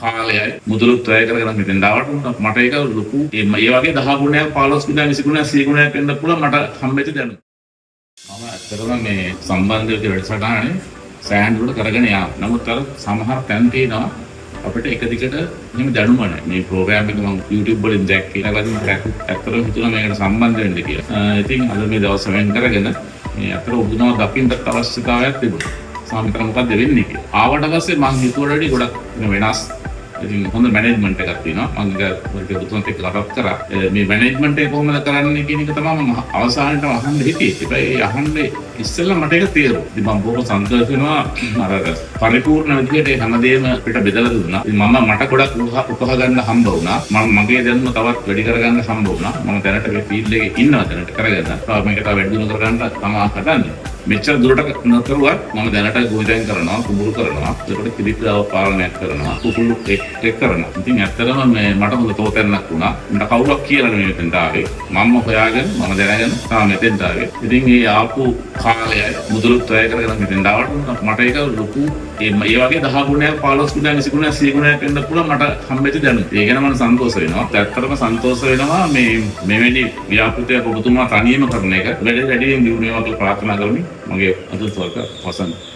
කාලයයි මුදලුත් වැය කරගෙන මෙතෙන් ආවට මට ඒක ලොකු ඒ වගේ 10 ගුණයක් 15 ගුණයක් 20 ගුණයක් 100 ගුණයක් වෙන්න පුළුවන් මට හම්බෙච්ච දැනුම. මම ඇත්තටම මේ සම්බන්ධ වෙච්ච වැඩසටහනේ සෑහෙන දුරට කරගෙන යනවා. නමුත් අර සමහර තැන් තියෙනවා අපිට එක දිගට එහෙම දැනුම නැහැ. මේ ප්‍රෝග්‍රෑම් එක මම YouTube වලින් දැක්කේ. ඊළඟට මට ඇත්තටම හිතුණා මේකට සම්බන්ධ වෙන්න කියලා. ඉතින් අද මේ දවස් වෙන් කරගෙන මේ අතර ඔබතුමාව දකින්නත් අවශ්‍යතාවයක් තිබුණා. සාමිතර මොකක්ද වෙන්නේ කියලා. ආවට පස්සේ මම හිතුවට වඩා ගොඩක් වෙනස්. ඉතින් හොඳ මැනේජ්මන්ට් එකක් තියෙනවා. මම ඒක ඔබතුමාත් එක්ක කතා කරා. මේ මැනේජ්මන්ට් එක කොහොමද කරන්නේ කියන එක තමයි මම අවසානට අහන්න හිතේ. ඒකයි අහන්නේ ඉස්සෙල්ලා මට ඒක තේරුණා. ඉතින් මම බොහොම සන්තෝෂ වෙනවා අර පරිපූර්ණ විදිහට හැමදේම අපිට බෙදලා දුන්නා. ඉතින් මට ගොඩක් උපහ ගන්න හම්බ වුණා. මම මගේ දැනුම තවත් වැඩි කරගන්න හම්බ වුණා. මම දැනට මේ ෆීල්ඩ් එකේ ඉන්නවා දැනට කරගෙන. තව මේක තව වැඩි දියුණු කරගන්න තමයි හදන්නේ. මෙච්චර දුරට නතරුවත් මම දැනට ගොවිතැන් කරනවා, කුඹුරු කරනවා, ඒකට කිරිපිලාව පාලනයක් කරනවා, කුකුළු එක් කරනවා. ඉතින් ඇත්තටම මට හොඳ තෝතැන්නක් වුණා. මට කවුරක් කියලා නෙමෙයි මෙතෙන්ට ආවේ. මම හොයාගෙන මම දැනගෙන තමයි මෙතෙන්ට ආවේ. ඉතින් මේ ආපු කාලයයි මුදලුත් වැය කරගෙන මෙතෙන්ට ආවට මට ඒක ලොකු ඒ වගේ 10 ගුණයක් 15 ගුණයක් 20 ගුණයක් 100 ගුණයක් වෙන්න පුළුවන් මට හම්බෙච්ච දැනුම. ඒ ගැන මම සන්තෝෂ වෙනවා. ඇත්තටම සන්තෝෂ වෙනවා මේ මෙවැනි ව්‍යාපෘතියක් ඔබතුමා තනියම කරන එක. වැඩියෙන් දියුණු වේවා කියලා ප්‍රාර්ථනා කරමි. මගේ අදත් වර්ග පසන්ද